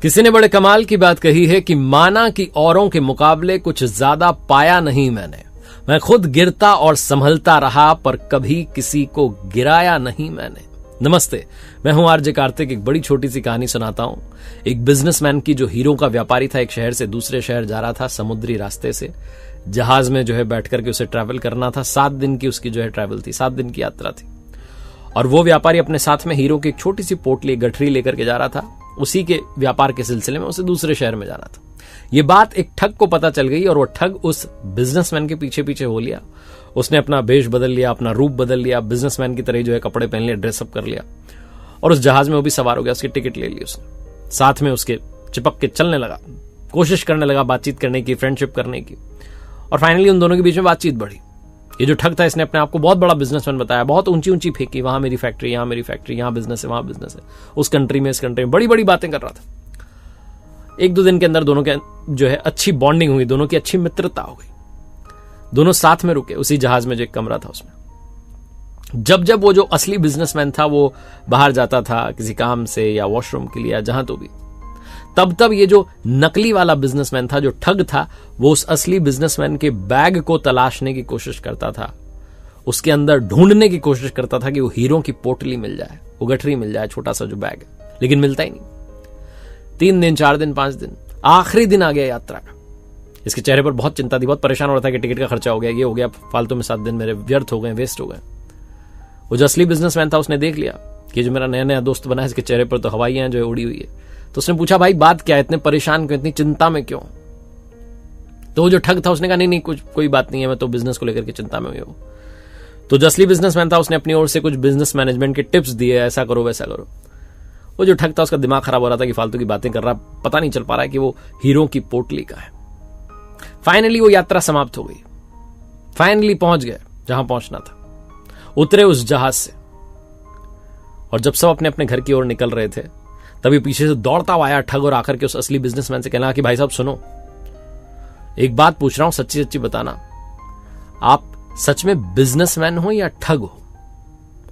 किसी ने बड़े कमाल की बात कही है कि माना कि औरों के मुकाबले कुछ ज्यादा पाया नहीं मैंने, मैं खुद गिरता और संभलता रहा पर कभी किसी को गिराया नहीं मैंने। नमस्ते, मैं हूं आरजे कार्तिक। एक बड़ी छोटी सी कहानी सुनाता हूं। एक बिजनेसमैन की जो हीरो का व्यापारी था, एक शहर से दूसरे शहर जा रहा था समुद्री रास्ते से। जहाज में बैठ करके उसे ट्रैवल करना था। 7 दिन की उसकी ट्रैवल थी, 7 दिन की यात्रा थी। और वो व्यापारी अपने साथ में हीरो की एक छोटी सी पोटली गठरी लेकर के जा रहा था। उसी के व्यापार के सिलसिले में उसे दूसरे शहर में जाना था। ये बात एक ठग को पता चल गई और वो ठग उस बिजनेसमैन के पीछे पीछे हो लिया। उसने अपना वेश बदल लिया, अपना रूप बदल लिया, बिजनेसमैन की तरह कपड़े पहन लिए, ड्रेसअप कर लिया और उस जहाज में वो भी सवार हो गया। उसकी टिकट ले ली उसने, साथ में उसके चिपक के चलने लगा, कोशिश करने लगा बातचीत करने की, फ्रेंडशिप करने की। और फाइनली उन दोनों के बीच में बातचीत बढ़ी। ये जो ठग था इसने अपने आप को बहुत बड़ा बिजनेसमैन बताया, बहुत ऊंची ऊंची फेंकी, वहां मेरी फैक्ट्री, यहां मेरी फैक्ट्री, यहां बिजनेस है, वहां बिजनेस है, उस कंट्री में, इस कंट्री में, बड़ी बड़ी बातें कर रहा था। 1-2 दिन के अंदर दोनों के अच्छी बॉन्डिंग हुई, दोनों की अच्छी मित्रता हो गई। दोनों साथ में रुके उसी जहाज में, जो एक कमरा था उसमें। जब वो जो असली बिजनेसमैन था वो बाहर जाता था किसी काम से या वॉशरूम के लिए या जहां तो भी, तब ये जो नकली वाला बिजनेसमैन था, जो ठग था, वो उस असली बिजनेसमैन के बैग को तलाशने की कोशिश करता था। उसके अंदर ढूंढने की कोशिश करता था कि वो हीरो की पोटली मिल जाए, वो गठरी मिल जाए, छोटा सा जो बैग है, लेकिन मिलता ही नहीं। 3 दिन, 4 दिन, 5 दिन, आखिरी दिन आ गया यात्रा का। इसके चेहरे पर बहुत चिंता थी, बहुत परेशान हो रहा था कि टिकट का खर्चा हो गया, ये हो गया, फालतू में 7 दिन मेरे व्यर्थ हो गए, वेस्ट हो गए। वो जो असली बिजनेसमैन था उसने देख लिया कि जो मेरा नया नया दोस्त बना है, इसके चेहरे पर तो हवाइयां उड़ी हुई है। तो उसने पूछा, भाई बात क्या है, इतने परेशान क्यों, इतनी चिंता में क्यों? तो वो जो ठग था उसने कहा, नहीं कोई बात नहीं है, मैं तो बिजनेस को लेकर के चिंता में हूं। तो जो असली बिजनेसमैन था उसने अपनी ओर से कुछ बिजनेस मैनेजमेंट के टिप्स दिए, ऐसा करो वैसा करो। वो जो ठग था उसका दिमाग खराब हो रहा था कि फालतू की बातें कर रहा, पता नहीं चल पा रहा है कि वो हीरो की पोटली का है। फाइनली वो यात्रा समाप्त हो गई। फाइनली पहुंच गए जहां पहुंचना था, उतरे उस जहाज से। और जब सब अपने अपने घर की ओर निकल रहे थे, तभी पीछे से दौड़ता हुआ आया ठग और आकर के उस असली बिजनेसमैन से कहना कि भाई साहब सुनो, एक बात पूछ रहा हूं, सच्ची सच्ची बताना, आप सच में बिजनेसमैन हो या ठग हो?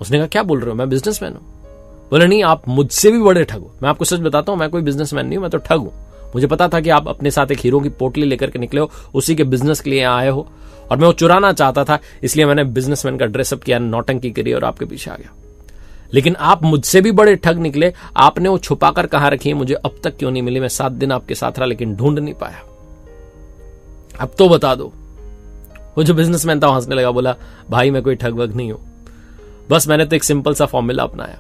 उसने कहा, क्या बोल रहे हो, मैं बिजनेसमैन हूं। बोले, नहीं, आप मुझसे भी बड़े ठग हो। मैं आपको सच बताता हूं, मैं कोई बिजनेसमैन नहीं हूं, मैं तो ठग हूं। मुझे पता था कि आप अपने साथ एक हीरो की पोटली लेकर के निकले हो, उसी के बिजनेस के लिए यहां आए हो, और मैं वो चुराना चाहता था, इसलिए मैंने बिजनेसमैन का ड्रेसअप किया, नौटंकी करी और आपके पीछे आ गया। लेकिन आप मुझसे भी बड़े ठग निकले। आपने वो छुपाकर कहां रखी है, मुझे अब तक क्यों नहीं मिली? मैं 7 दिन आपके साथ रहा लेकिन ढूंढ नहीं पाया। अब तो बता दो। वो जो बिजनेसमैन था हंसने लगा, बोला, भाई मैं कोई ठग वग नहीं हूं, बस मैंने तो एक सिंपल सा फॉर्मूला अपनाया।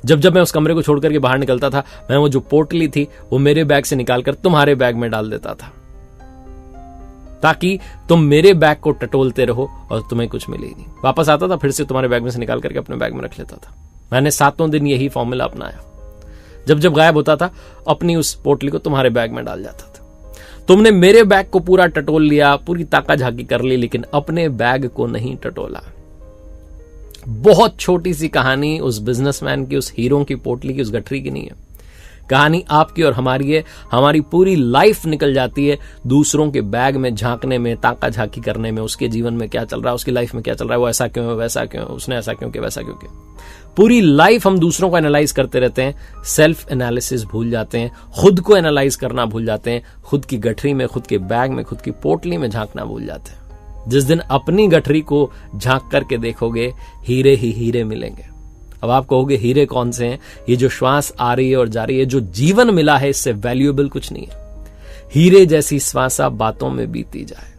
जब मैं उस कमरे को छोड़ करके बाहर निकलता था, मैं वो जो पोटली थी वो मेरे बैग से निकालकर तुम्हारे बैग में डाल देता था, ताकि तुम मेरे बैग को टटोलते रहो और तुम्हें कुछ मिले ही नहीं। वापस आता था, फिर से तुम्हारे बैग में से निकाल करके अपने बैग में रख लेता था। मैंने 7 दिन यही फॉर्मूला अपनाया। जब गायब होता था, अपनी उस पोटली को तुम्हारे बैग में डाल जाता था। तुमने मेरे बैग को पूरा टटोल लिया, पूरी ताका झाकी कर ली, लेकिन अपने बैग को नहीं टटोला। बहुत छोटी सी कहानी उस बिजनेसमैन की, उस हीरो की पोटली की, उस गठरी की नहीं है। कहानी आपकी और हमारी है। हमारी पूरी लाइफ निकल जाती है दूसरों के बैग में झांकने में, ताका झाकी करने में, उसके जीवन में क्या चल रहा है, उसकी लाइफ में क्या चल रहा है, वो ऐसा क्यों है, वैसा क्यों है, उसने ऐसा क्यों किया, वैसा क्यों किया। पूरी लाइफ हम दूसरों को एनालाइज करते रहते हैं, सेल्फ एनालिसिस भूल जाते हैं, खुद को एनालाइज करना भूल जाते हैं, खुद की गठरी में, खुद के बैग में, खुद की पोटली में झांकना भूल जाते हैं। जिस दिन अपनी गठरी को झांक करके देखोगे, हीरे ही हीरे मिलेंगे। अब आप कहोगे, हीरे कौन से हैं? ये जो श्वास आ रही है और जा रही है, जो जीवन मिला है, इससे वैल्यूएबल कुछ नहीं है। हीरे जैसी श्वासा बातों में बीती जाए,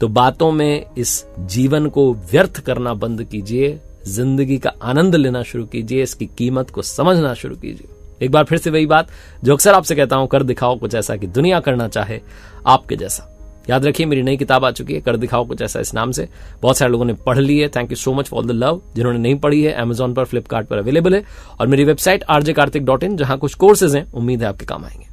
तो बातों में इस जीवन को व्यर्थ करना बंद कीजिए, जिंदगी का आनंद लेना शुरू कीजिए, इसकी कीमत को समझना शुरू कीजिए। एक बार फिर से वही बात जो अक्सर आपसे कहता हूं, कर दिखाओ कुछ ऐसा कि दुनिया करना चाहे आपके जैसा। याद रखिए, मेरी नई किताब आ चुकी है, कर दिखाओ कुछ ऐसा, इस नाम से। बहुत सारे लोगों ने पढ़ ली है, thank you so much for the love. जिन्होंने नहीं पढ़ी है, Amazon पर, फ्लिपकार्ट पर अवेलेबल है, और मेरी वेबसाइट rjkartik.in, जहां कुछ कोर्सेज हैं, उम्मीद है आपके काम आएंगे।